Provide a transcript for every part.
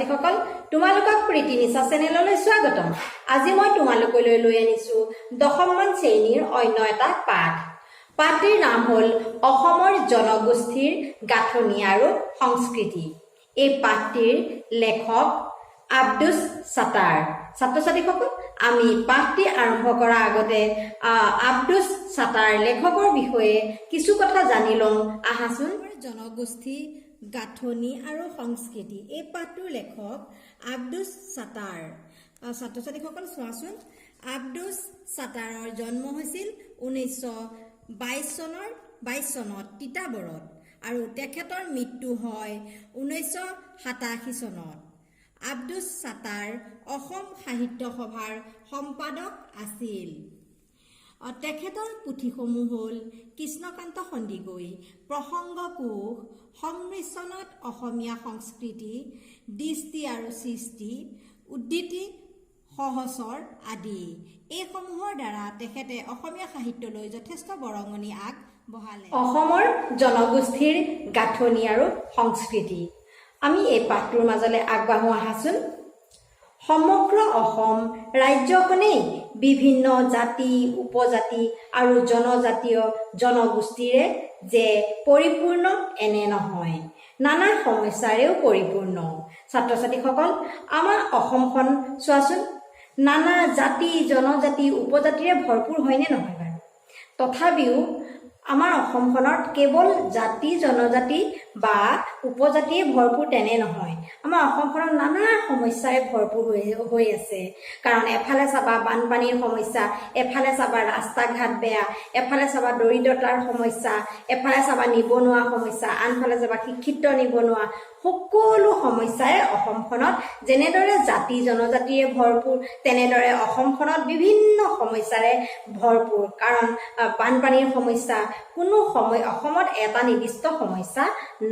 ছাত্ৰীসকল তোমালোকক প্ৰীতি নিশা চেনেললৈ স্বাগতম। আজি মই তোমালোকলৈ লৈ আনিছো 10মান শ্ৰেণীৰ অন্য এটা পাঠ। পাঠটিৰ নাম হ'ল অসমৰ জনগোষ্ঠীৰ গাঁথনি আৰু সংস্কৃতি। এই পাঠটিৰ লেখক আব্দুছ ছাত্তাৰ। ছাত্ৰ ছাত্ৰীসকল আমি পাঠটি আৰম্ভ কৰাৰ আগতে আব্দুছ ছাত্তাৰ লেখকৰ বিষয়ে কিছু কথা জানি লওঁ আহাচোন। জনগোষ্ঠী গাঁথনি আৰু সংস্কৃতি এই পাঠটোৰ লেখক আব্দুছ ছাত্তাৰ। ছাত্ৰ ছাত্ৰীসকল চোৱাচোন, আব্দুছ ছাত্তাৰৰ জন্ম হৈছিল 1922 চনত তিতাবৰত আৰু তেখেতৰ মৃত্যু হয় 1987 চনত। আব্দুছ ছাত্তাৰ অসম সাহিত্য সভাৰ সম্পাদক আছিল। তেখেতৰ পুথিসমূহ হ'ল কৃষ্ণকান্ত সন্দিকৈ, প্ৰসংগ কোষ, সংমিশ্ৰণত অসমীয়া সংস্কৃতি, দৃষ্টি আৰু সৃষ্টি, উদ্ধৃতি সহচৰ আদি। এইসমূহৰ দ্বাৰা তেখেতে অসমীয়া সাহিত্যলৈ যথেষ্ট বৰঙণি আগবঢ়ালে। অসমৰ জনগোষ্ঠীৰ গাঁথনি আৰু সংস্কৃতি আমি এই পাঠটোৰ মাজলৈ আগবাঢ়ো আহাচোন। সমগ্ৰ অসম ৰাজ্যখনেই বিভিন্ন জাতি, উপজাতি আৰু জনজাতীয় জনগোষ্ঠীৰে যে পৰিপূৰ্ণ এনে নহয়, নানা সমস্যাৰেও পৰিপূৰ্ণ। ছাত্ৰ ছাত্ৰীসকল আমাৰ অসমখন চোৱাচোন, নানা জাতি, জনজাতি, উপজাতিৰে ভৰপূৰ হয়নে নহয় বাৰু? তথাপিও আমাৰ অসমখনত কেৱল জাতি, জনজাতি বা উপজাতিয়ে ভৰপূৰ তেনে নহয়। আমাৰ অসমখনত নানা সমস্যাৰে ভৰপূৰ হৈ আছে। কাৰণ এফালে চাবা বানপানীৰ সমস্যা, এফালে চাবা ৰাস্তা ঘাট বেয়া, এফালে চাবা দৰিদ্ৰতাৰ সমস্যা, এফালে চাবা নিবনুৱা সমস্যা, আনফালে চাবা শিক্ষিত নিবনুৱা। সকলো সমস্যাৰে অসমখনত যেনেদৰে জাতি জনজাতিৰে ভৰপূৰ, তেনেদৰে অসমখনত বিভিন্ন সমস্যাৰে ভৰপূৰ। কাৰণ বানপানীৰ সমস্যা কোনো অসমত এটা নিৰ্দিষ্ট সমস্যা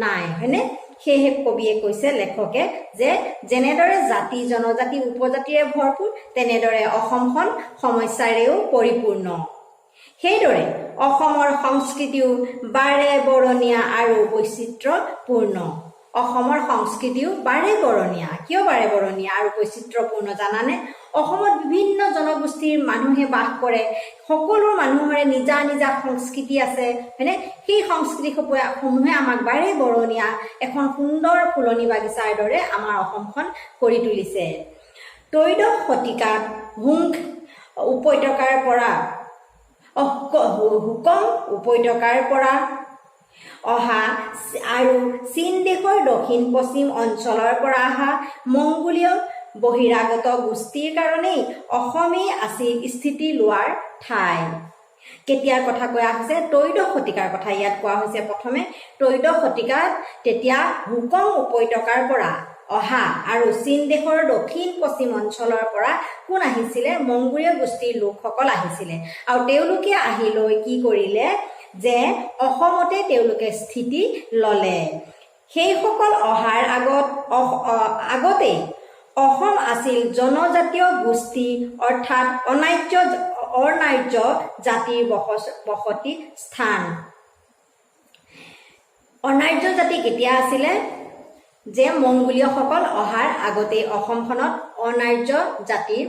নাই, হয়নে? সেয়েহে কবিয়ে কৈছে, লেখকে, যে যেনেদৰে জাতি জনজাতি উপজাতিৰে ভৰপূৰ, তেনেদৰে অসমখন সমস্যাৰেও পৰিপূৰ্ণ। সেইদৰে অসমৰ সংস্কৃতিও বাৰে বৰণীয়া আৰু বৈচিত্ৰ্যপূৰ্ণ। অসমৰ সংস্কৃতিও বাৰে বৰণীয়া। কিয় বাৰে বৰণীয়া আৰু বৈচিত্ৰ্যপূৰ্ণ জানানে? অসমত বিভিন্ন জনগোষ্ঠীৰ মানুহে বাস কৰে। সকলো মানুহৰে নিজা নিজা সংস্কৃতি আছে, হয়নে? সেই সংস্কৃতিসমূহে আমাক বাৰে বৰণীয়া এখন সুন্দৰ ফুলনি বাগিচাৰ দৰে আমাৰ অসমখন কৰি তুলিছে। ত্ৰয়োদশ শতিকাত উপত্যকাৰ পৰা হুকম উপত্যকাৰ পৰা অহা আৰু চীন দেশৰ দক্ষিণ পশ্চিম অঞ্চলৰ পৰা অহা মংগোলীয় বহিৰাগত গোষ্ঠীৰ কাৰণেই অসমেই আছিল স্থিতি লোৱাৰ ঠাই। কেতিয়াৰ কথা কোৱা হৈছে? ত্ৰয়োদশ শতিকাৰ কথা ইয়াত কোৱা হৈছে। প্ৰথমে ত্ৰয়োদশ শতিকাত তেতিয়া হুকম উপত্যকাৰ পৰা অহা আৰু চীন দেশৰ দক্ষিণ পশ্চিম অঞ্চলৰ পৰা কোন আহিছিলে? মংগোলীয় গোষ্ঠীৰ লোকসকল আহিছিলে। আৰু তেওঁলোকে আহি লৈ কি কৰিলে যে অসমতে তেওঁলোকে স্থিতি ল'লে। সেইসকল অহাৰ আগতেই অসম আছিল জনজাতীয় গোষ্ঠী অৰ্থাৎ অনাৰ্য জাতিৰ বসতি স্থান। অনাৰ্য জাতি কেতিয়া আছিলে? যে মংগোলীয়সকল অহাৰ আগতেই অসমখনত অনাৰ্য জাতিৰ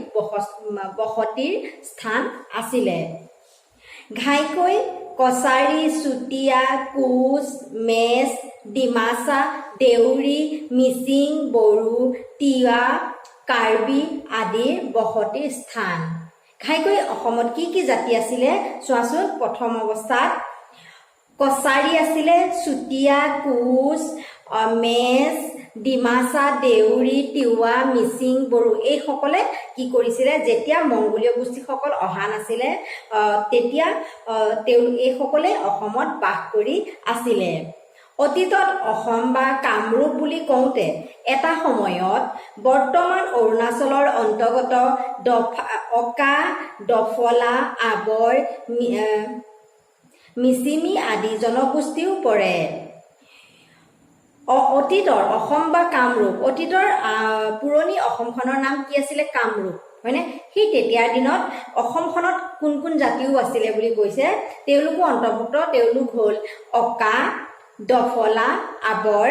বসতিৰ স্থান আছিলে। ঘাইকৈ, কছাৰী, চুতীয়া, কোচ, মেচ, ডিমাচা, দেউৰী, মিচিং, বড়ো, তিৱা, কাৰ্বি আদিৰ বসতিৰ স্থান। ঘাইকৈ অসমত কি কি জাতি আছিলে চোৱাচোন। প্ৰথম অৱস্থাত কছাৰী আছিলে, চুতীয়া, কোচ, মেচ, ডিমাচা, দেউৰী, তিৱা, মিচিং, বড়ো এইসকলে কি কৰিছিলে? যেতিয়া মংগোলীয় গোষ্ঠীসকল অহা নাছিলে তেতিয়া এইসকলে অসমত বাস কৰি আছিলে। অতীতত অসম বা কামৰূপ বুলি কওঁতে এটা সময়ত বৰ্তমান অৰুণাচলৰ অন্তৰ্গত অকা, দফলা, আবৰ, মিচিমি আদি জনগোষ্ঠীও পৰে। অতীতৰ অসম বা কামৰূপ, অতীতৰ পুৰণি অসমখনৰ নাম কি আছিলে? কামৰূপ, হয়নে? সেই তেতিয়াৰ দিনত অসমখনত কোন কোন জাতিও আছিলে বুলি কৈছে? তেওঁলোকো অন্তৰ্ভুক্ত। তেওঁলোক হ'ল অকা, দফলা, আবৰ,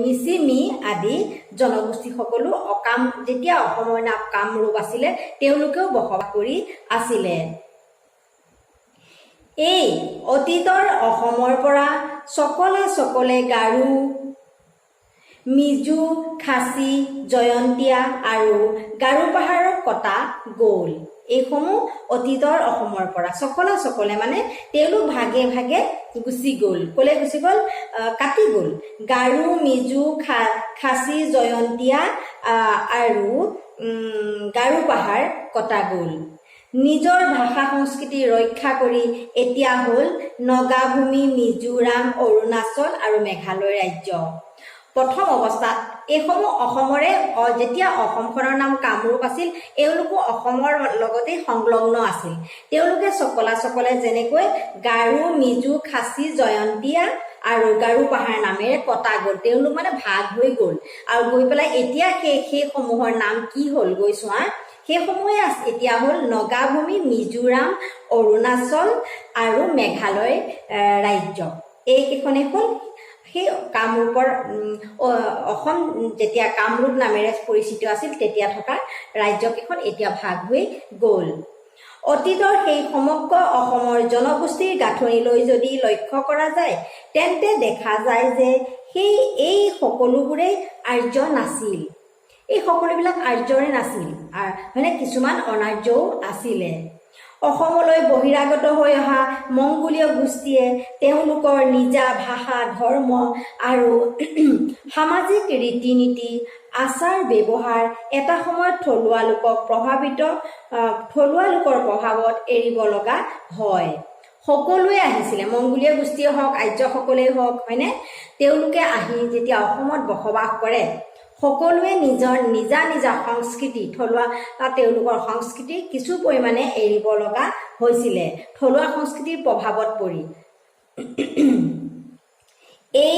মিচিমি আদি জনগোষ্ঠীসকলো যেতিয়া অসমৰ নাম কামৰূপ আছিলে তেওঁলোকেও বসবাস কৰি আছিলে। এই অতীতৰ অসমৰ পৰা চকলে গাৰো, মিজু, খাচী, জয়ন্তীয়া আৰু গাৰো পাহাৰৰ কটা গ'ল। এইসমূহ অতীতৰ অসমৰ পৰা চকলে মানে তেওঁলোক ভাগে ভাগে গুচি গ'ল। ক'লে গুচি গ'ল? কাটি গ'ল। গাৰো, মিজু, খাচী, জয়ন্তীয়া আৰু গাৰো পাহাৰ কটা গ'ল। নিজৰ ভাষা সংস্কৃতি ৰক্ষা কৰি এতিয়া হ'ল নগাভূমি, মিজোৰাম, অৰুণাচল আৰু মেঘালয় ৰাজ্য। প্ৰথম অৱস্থাত এইসমূহ অসমৰে, যেতিয়া অসমখনৰ নাম কামৰূপ আছিল এওঁলোকো অসমৰ লগতে সংলগ্ন আছিল। তেওঁলোকে চকলে যেনেকৈ গাৰো, মিজু, খাচী, জয়ন্তীয়া আৰু গাৰো পাহাৰ নামেৰে কটা গ'ল। তেওঁলোক মানে ভাগ হৈ গ'ল আৰু গৈ পেলাই এতিয়া সেইসমূহৰ নাম কি হ'ল গৈ চোৱা। সেইসমূহে এতিয়া হ'ল নগাভূমি, মিজোৰাম, অৰুণাচল আৰু মেঘালয় ৰাজ্য। এইকেইখনে হ'ল সেই কামৰূপৰ অসম যেতিয়া কামৰূপ নামেৰে পৰিচিত আছিল তেতিয়া থকা ৰাজ্যকেইখন এতিয়া ভাগ হৈ গ'ল। অতীতৰ সেই সমগ্ৰ অসমৰ জনগোষ্ঠীৰ গাঁথনিলৈ যদি লক্ষ্য কৰা যায় তেন্তে দেখা যায় যে এই সকলোবোৰেই আৰ্য নাছিল। এই সকলোবিলাক আৰ্যৰে নাছিল, মানে কিছুমান অনাৰ্যও আছিলে। অসমলৈ বহিৰাগত হৈ অহা মংগোলীয় গোষ্ঠীয়ে তেওঁলোকৰ নিজা ভাষা, ধৰ্ম আৰু সামাজিক ৰীতি নীতি, আচাৰ ব্যৱহাৰ এটা সময়ত থলুৱা লোকৰ প্ৰভাৱত এৰিব লগা হয়। সকলোৱে আহিছিলে, মংগোলীয় গোষ্ঠীয়ে হওক, আৰ্যসকলেই হওক, হয়নে? তেওঁলোকে আহি যেতিয়া অসমত বসবাস কৰে সকলোৱে নিজা সংস্কৃতি, তেওঁলোকৰ সংস্কৃতি কিছু পৰিমাণে এৰিব লগা হৈছিলে থলুৱা সংস্কৃতিৰ প্ৰভাৱত পৰি। এই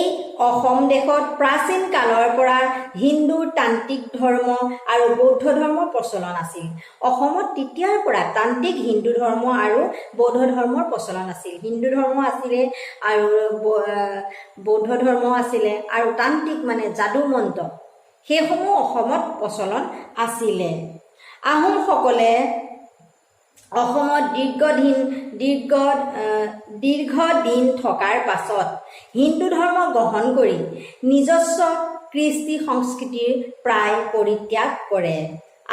অসম দেশত প্ৰাচীন কালৰ পৰা হিন্দু, তান্ত্ৰিক ধৰ্ম আৰু বৌদ্ধ ধৰ্মৰ প্ৰচলন আছিল। অসমত তেতিয়াৰ পৰা তান্ত্ৰিক, হিন্দু ধৰ্ম আৰু বৌদ্ধ ধৰ্মৰ প্ৰচলন আছিল। হিন্দু ধৰ্ম আছিলে আৰু বৌদ্ধ ধৰ্ম আছিলে আৰু তান্ত্ৰিক মানে যাদু মন্ত্ৰ, সেইসমূহ অসমত প্ৰচলন আছিলে। আহোমসকলে অসমত দীৰ্ঘ দিন থকাৰ পাছত হিন্দু ধৰ্ম গ্ৰহণ কৰি নিজস্ব কৃষ্টি সংস্কৃতিৰ প্ৰায় পৰিত্যাগ কৰে।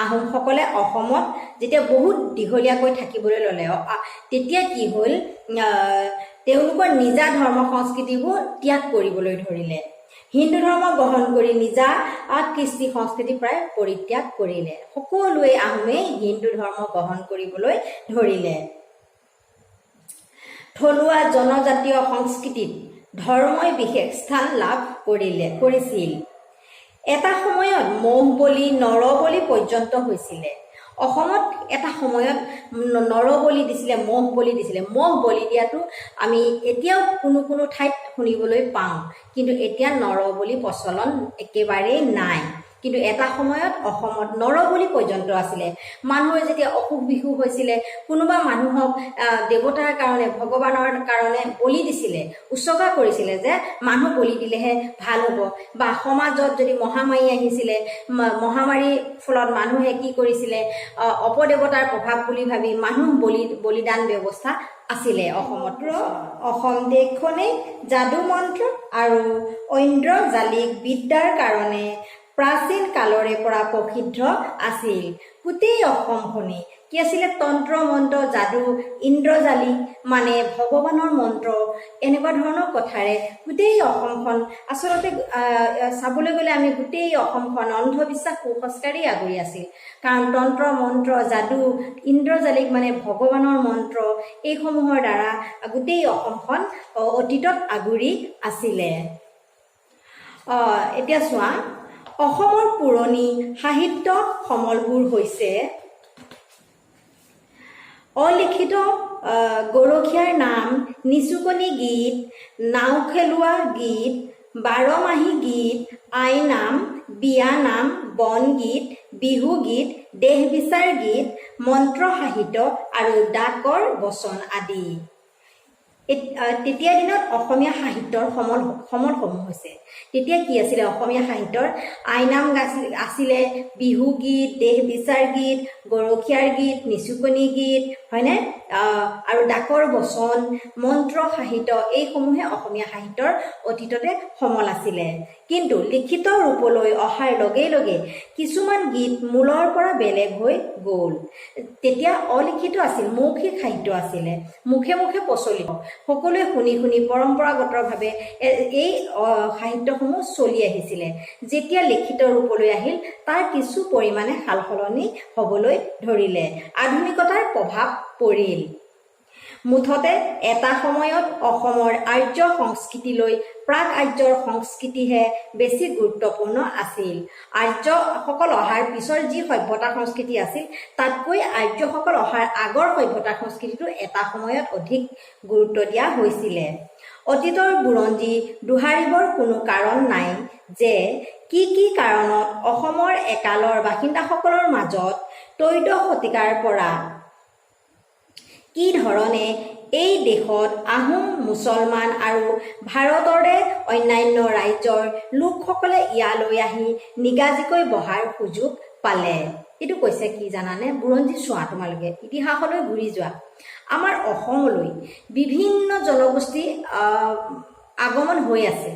আহোমসকলে অসমত যেতিয়া বহুত দীঘলীয়াকৈ থাকিবলৈ ল'লে তেতিয়া কি হ'ল, তেওঁলোকৰ নিজা ধৰ্ম সংস্কৃতিবোৰ ত্যাগ কৰিবলৈ ধৰিলে। হিন্দু ধৰ্ম গ্ৰহণ কৰি নিজা কৃষ্টি সংস্কৃতি প্ৰায় পৰিত্যাগ কৰিলে। সকলোৱে আহোমে হিন্দু ধৰ্ম গ্ৰহণ কৰিবলৈ ধৰিলে। থলুৱা জনজাতীয় সংস্কৃতিত ধৰ্মই বিশেষ স্থান লাভ কৰিছিল। এটা সময়ত মহ বলি, নৰ বলি পৰ্যন্ত হৈছিলে। অসমত এটা সময়ত নৰ বলি দিছিলে, মহ বলি দিছিলে। মহ বলি দিয়াটো আমি এতিয়াও কোনো ঠাইত শুনিবলৈ পাওঁ, কিন্তু এতিয়া নৰ বলি প্ৰচলন একেবাৰেই নাই। কিন্তু এটা সময়ত অসমত নৰ বলি পৰ্যন্ত আছিলে। মানুহৰ যেতিয়া অসুখ বিসুখ হৈছিলে, কোনোবা মানুহক দেৱতাৰ কাৰণে, ভগৱানৰ কাৰণে বলি দিছিলে, উৎসৰ্গা কৰিছিলে যে মানুহ বলি দিলেহে ভাল হ'ব। বা সমাজত যদি মহামাৰী আহিছিলে, মহামাৰীৰ ফলত মানুহে কি কৰিছিলে, অপদেৱতাৰ প্ৰভাৱ বুলি ভাবি মানুহ বলিদান ব্যৱস্থা আছিলে অসমত। অসম দেশখনে যাদু মন্ত্ৰ আৰু ঐন্দ্ৰজালিক বিদ্যাৰ কাৰণে প্ৰাচীন কালৰে পৰা প্ৰসিদ্ধ আছিল। গোটেই অসমখনে কি আছিলে, তন্ত্ৰ মন্ত্ৰ, যাদু, ইন্দ্ৰজালিক মানে ভগৱানৰ মন্ত্ৰ, এনেকুৱা ধৰণৰ কথাৰে গোটেই অসমখন, আচলতে চাবলৈ গ'লে আমি গোটেই অসমখন অন্ধবিশ্বাস, কুসংস্কাৰেই আগুৰি আছিল। কাৰণ তন্ত্ৰ মন্ত্ৰ, যাদু, ইন্দ্ৰজালিক মানে ভগৱানৰ মন্ত্ৰ, এইসমূহৰ দ্বাৰা গোটেই অসমখন অতীতত আগুৰি আছিলে। এতিয়া চোৱা, অসমৰ পুৰণি সাহিত্য সমলবোৰ হৈছে অলিখিত গৰখীয়াৰ নাম, নিচুকনি গীত, নাও খেলোৱা গীত, বাৰমাহী গীত, আইনাম, বিয়ানাম, বনগীত, বিহু গীত, দেহ বিচাৰ গীত, মন্ত্ৰ সাহিত্য আৰু ডাকৰ বচন আদি। তেতিয়া দিনত অসমীয়া সাহিত্যৰ সমলসমূহ হৈছে। তেতিয়া কি আছিলে অসমীয়া সাহিত্যৰ আইনাম আছিলে, বিহু গীত, দেহ বিচাৰ গীত, গৰখীয়াৰ গীত, নিচুকনি গীত, হয়নে, আৰু ডাকৰ বচন, মন্ত্ৰ সাহিত্য, এইসমূহে অসমীয়া সাহিত্যৰ অতীততে সমল আছিলে। কিন্তু লিখিত ৰূপলৈ অহাৰ লগে লগে কিছুমান গীত মূলৰ পৰা বেলেগ হৈ গ'ল। তেতিয়া অলিখিত আছিল, মৌখিক সাহিত্য আছিলে, মুখে মুখে প্ৰচলিত, সকলোৱে শুনি শুনি পৰম্পৰাগতভাৱে এই সাহিত্যসমূহ চলি আহিছিলে। যেতিয়া লিখিত ৰূপলৈ আহিল তাৰ কিছু পৰিমাণে সাল সলনি হ'বলৈ ধৰিলে, আধুনিকতাৰ প্ৰভাৱ পৰিল। মুঠতে এটা সময়ত অসমৰ আৰ্য সংস্কৃতিলৈ প্ৰাক আৰ্যৰ সংস্কৃতিহে বেছি গুৰুত্বপূৰ্ণ আছিল। আৰ্যসকল অহাৰ পিছৰ যি সভ্যতা সংস্কৃতি আছিল তাতকৈ আৰ্যসকল অহাৰ আগৰ সভ্যতা সংস্কৃতিটো এটা সময়ত অধিক গুৰুত্ব দিয়া হৈছিলে। অতীতৰ বুৰঞ্জী দোহাৰিবৰ কোনো কাৰণ নাই যে কি কি কাৰণত অসমৰ একালৰ বাসিন্দাসকলৰ মাজত ত্ৰয়োদশ শতিকাৰ পৰা কি ধৰণে এই দেশত আহোম, মুছলমান আৰু ভাৰতৰে অন্যান্য ৰাজ্যৰ লোকসকলে ইয়ালৈ আহি নিগাজিকৈ বহাৰ সুযোগ পালে। এইটো কৈছে কি জানানে, বুৰঞ্জী চোৱা, তোমালোকে ইতিহাসলৈ ঘূৰি যোৱা। আমাৰ অসমলৈ বিভিন্ন জনগোষ্ঠী আগমন হৈ আছে।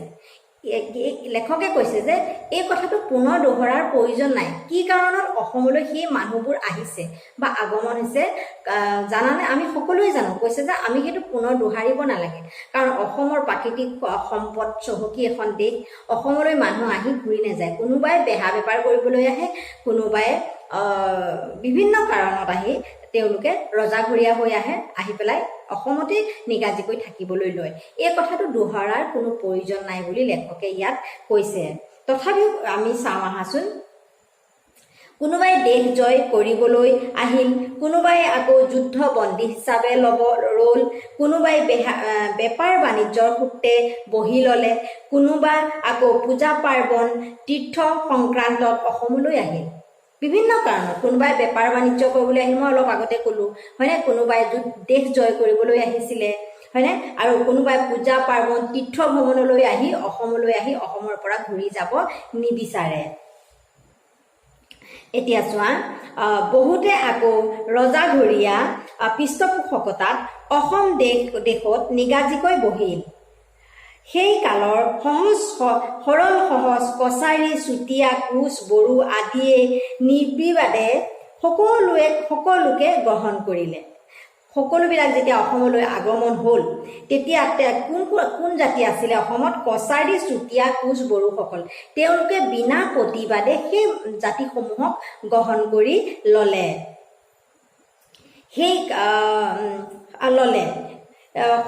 লেখকে কৈছে যে এই কথাটো পুনৰ দোহৰাৰ প্ৰয়োজন নাই। কি কাৰণত অসমলৈ সেই মানুহবোৰ আহিছে বা আগমন হৈছে জানানে, আমি সকলোৱে জানো। কৈছে যে আমি সেইটো পুনৰ দোহাৰিব নালাগে, কাৰণ অসমৰ প্ৰাকৃতিক সম্পদ চহকী এখন দেশ। অসমলৈ মানুহ আহি ঘূৰি নাযায়, কোনোবাই বেহা বেপাৰ কৰিবলৈ আহে, কোনোবাই বিভিন্ন কাৰণত আহি তেওঁলোকে ৰজাঘৰীয়া হৈ আহি পেলাই অসমতে নিগাজিকৈ থাকিবলৈ লয়। এই কথাটো দোহৰাৰ কোনো প্ৰয়োজন নাই বুলি লেখকে ইয়াত কৈছে। তথাপিও আমি চাওঁ আহাচোন, কোনোবাই দেশ জয় কৰিবলৈ আহিল, কোনোবাই আকৌ যুদ্ধ বন্দী হিচাপে ৰ'ল, কোনোবাই বেপাৰ বাণিজ্যৰ সূত্ৰে বহি ল'লে, কোনোবা আকৌ পূজা পাৰ্বণ তীৰ্থ সংক্ৰান্তত অসমলৈ আহিল। বিভিন্ন কাৰণত কোনোবাই বেপাৰ বাণিজ্য কৰিবলৈ আহিল, মই অলপ আগতে ক'লোঁ, হয়নে, কোনোবাই দেশ জয় কৰিবলৈ আহিছিলে, হয়নে, আৰু কোনোবাই পূজা পাৰ্বণ তীৰ্থ ভ্ৰমণলৈ আহি অসমলৈ আহি অসমৰ পৰা ঘূৰি যাব নিবিচাৰে। এতিয়া চোৱা, বহুতে আকৌ ৰজাঘৰীয়া পৃষ্ঠপোষকতাত অসম দেশত নিগাজিকৈ বহিল। সেই কালৰ সৰল সহজ কছাৰী, চুতীয়া, কোচ, বড়ো আদিয়ে নিৰ্বিবাদে সকলোকে গ্ৰহণ কৰিলে। সকলোবিলাক যেতিয়া অসমলৈ আগমন হ'ল তেতিয়া কোন জাতি আছিলে অসমত? কছাৰী, চুতীয়া, কোচ, বড়োসকল। তেওঁলোকে বিনা প্ৰতিবাদে সেই জাতিসমূহক গ্ৰহণ কৰি ল'লে।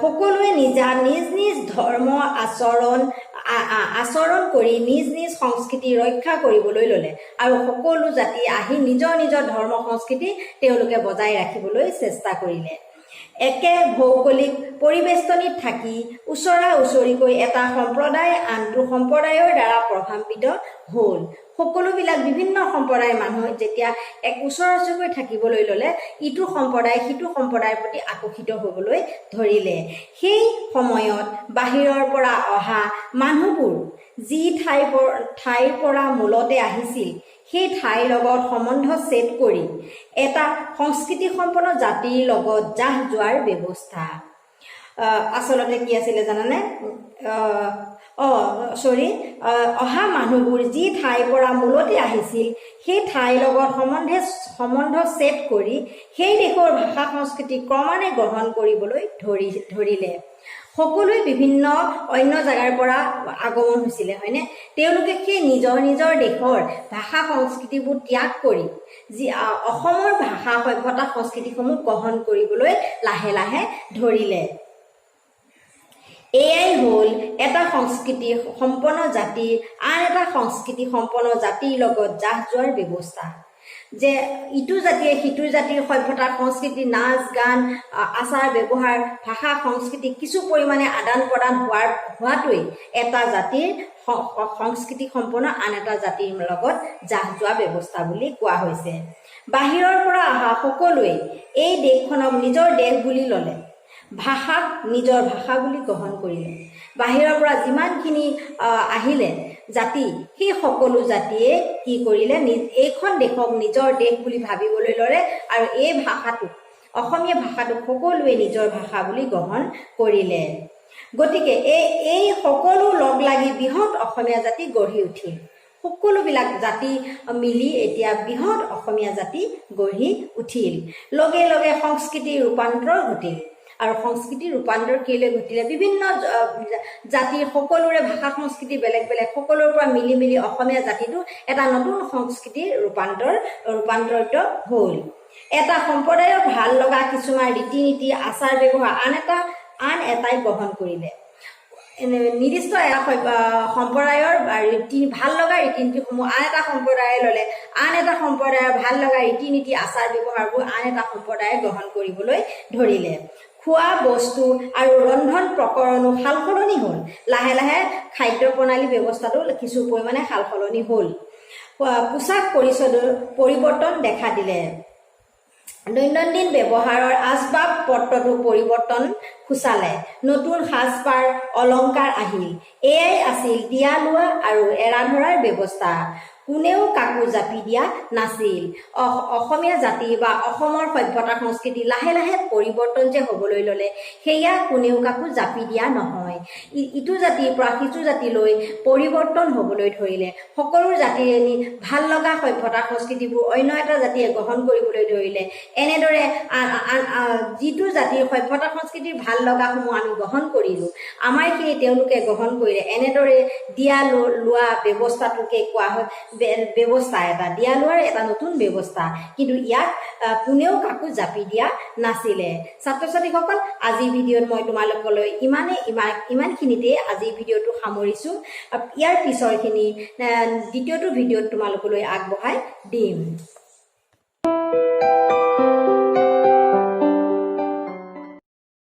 সকলোৱে নিজ নিজ ধৰ্ম আচৰণ কৰি নিজ নিজ সংস্কৃতি ৰক্ষা কৰিবলৈ ল'লে, আৰু সকলো জাতি আহি নিজৰ নিজৰ ধৰ্ম সংস্কৃতি তেওঁলোকে বজাই ৰাখিবলৈ চেষ্টা কৰিলে। একে ভৌগোলিক পৰিবেষ্টনীত থাকি ওচৰা ওচৰিকৈ এটা সম্প্ৰদায় আনটো সম্প্ৰদায়ৰ দ্বাৰা প্ৰভাৱিত হ'ল। সকলোবিলাক বিভিন্ন সম্প্ৰদায়ৰ মানুহ যেতিয়া এক ওচৰা ওচৰিকৈ থাকিবলৈ ল'লে, ইটো সম্প্ৰদায় সিটো সম্প্ৰদায়ৰ প্ৰতি আকৰ্ষিত হ'বলৈ ধৰিলে। সেই সময়ত বাহিৰৰ পৰা অহা মানুহবোৰ যি ঠাইৰ পৰা মূলতে আহিছিল সেই ঠাইৰ লগত সম্বন্ধ ছেদ কৰি এটা সংস্কৃতি সম্পন্ন জাতিৰ লগত জাহ যোৱাৰ ব্যৱস্থা। আচলতে কি আছিলে জানানে, অহা মানুহবোৰ যি ঠাইৰ পৰা মূলতে আহিছিল সেই ঠাইৰ লগত সম্বন্ধ ছেদ কৰি সেই দেশৰ ভাষা সংস্কৃতি ক্ৰমান্বয়ে গ্ৰহণ কৰিবলৈ ধৰিলে। সকলোৱে বিভিন্ন অন্য জেগাৰ পৰা আগমন হৈছিলে, হয়নে? তেওঁলোকে সেই নিজৰ নিজৰ দেশৰ ভাষা সংস্কৃতিবোৰ ত্যাগ কৰি অসমৰ ভাষা সভ্যতা সংস্কৃতিসমূহ গ্ৰহণ কৰিবলৈ লাহে লাহে ধৰিলে। এয়াই হ'ল এটা সংস্কৃতি সম্পন্ন জাতিৰ আন এটা সংস্কৃতি সম্পন্ন জাতিৰ লগত জাহ যোৱাৰ ব্যৱস্থা। যে ইটো জাতিয়ে সিটো জাতিৰ সভ্যতা সংস্কৃতি, নাচ গান, আচাৰ ব্যৱহাৰ, ভাষা সংস্কৃতি কিছু পৰিমাণে আদান প্ৰদান হোৱাটোৱেই এটা জাতিৰ সংস্কৃতি সম্পন্ন আন এটা জাতিৰ লগত জাহ যোৱা ব্যৱস্থা বুলি কোৱা হৈছে। বাহিৰৰ পৰা অহা সকলোৱে এই দেশখনক নিজৰ দেশ বুলি ল'লে, ভাষাক নিজৰ ভাষা বুলি গ্ৰহণ কৰিলে বাহিৰৰ পৰা যিমানখিনি আহিলে জাতি সেই সকলো জাতিয়ে কি কৰিলে এইখন দেশক নিজৰ দেশ বুলি ভাবিবলৈ ল'লে আৰু এই ভাষাটোক অসমীয়া ভাষাটোক সকলোৱে নিজৰ ভাষা বুলি গ্ৰহণ কৰিলে গতিকে এই সকলো লগ লাগি বৃহৎ অসমীয়া জাতি গঢ়ি উঠিল সকলোবিলাক জাতি মিলি এতিয়া বৃহৎ অসমীয়া জাতি গঢ়ি উঠিল লগে লগে সংস্কৃতিৰ ৰূপান্তৰ ঘটিল আৰু সংস্কৃতিৰ ৰূপান্তৰ কেলৈ ঘটিলে বিভিন্ন জাতিৰ সকলোৰে ভাষা সংস্কৃতি বেলেগ বেলেগ সকলোৰ পৰা মিলি মিলি অসমীয়া জাতিটো এটা নতুন সংস্কৃতিৰ ৰূপান্তৰিত হ'ল এটা সম্প্ৰদায়ৰ ভাল লগা কিছুমান ৰীতি নীতি আচাৰ ব্যৱহাৰ আন এটাই গ্ৰহণ কৰিলে নিৰ্দিষ্ট এটা সম্প্ৰদায়ৰ ভাল লগা ৰীতি নীতিসমূহ আন এটা সম্প্ৰদায়ে ল'লে আন এটা সম্প্ৰদায়ৰ ভাল লগা ৰীতি নীতি আচাৰ ব্যৱহাৰবোৰ আন এটা সম্প্ৰদায়ে গ্ৰহণ কৰিবলৈ ধৰিলে খোৱা বস্তু আৰু ৰন্ধন প্ৰকৰণো সাল সলনি হ'ল লাহে লাহে খাদ্য প্ৰণালী ব্যৱস্থাটো কিছু পৰিমাণে সাল সলনি হ'ল পোছাক পৰিচ্ছদৰ পৰিৱৰ্তন দেখা দিলে দৈনন্দিন ব্যৱহাৰৰ আচবাব পত্ৰটো পৰিৱৰ্তন খুচালে নতুন সাজপাৰ অলংকাৰ আহিল এয়াই আছিল দিয়া লোৱা আৰু এৰা ধৰাৰ ব্যৱস্থা কোনেও কাকো জাপি দিয়া নাছিল অসমীয়া জাতি বা অসমৰ সভ্যতা সংস্কৃতি লাহে লাহে পৰিৱৰ্তন যে হ'বলৈ ল'লে সেয়া কোনেও কাকো জাপি দিয়া নহয় ইটো জাতিৰ পৰা সিটো জাতিলৈ পৰিৱৰ্তন হ'বলৈ ধৰিলে সকলো জাতিৰে ভাল লগা সভ্যতা সংস্কৃতিবোৰ অন্য এটা জাতিয়ে গ্ৰহণ কৰিবলৈ ধৰিলে এনেদৰে যিটো জাতিৰ সভ্যতা সংস্কৃতিৰ ভাল লগাসমূহ আমি গ্ৰহণ কৰিলোঁ আমাৰখিনি তেওঁলোকে গ্ৰহণ কৰিলে এনেদৰে দিয়া লোৱা ব্যৱস্থাটোকে কোৱা হয় ব্যৱস্থা এটা দিয়া লোৱাৰ এটা নতুন ব্যৱস্থা কিন্তু ইয়াক কোনেও কাকো জাপি দিয়া নাছিলে ছাত্ৰ ছাত্ৰীসকল আজিৰ ভিডিঅ'ত মই তোমালোকলৈ ইমানখিনিতে আজিৰ ভিডিঅ'টো সামৰিছোঁ ইয়াৰ পিছৰখিনি দ্বিতীয়টো ভিডিঅ'ত তোমালোকলৈ আগবঢ়াই দিম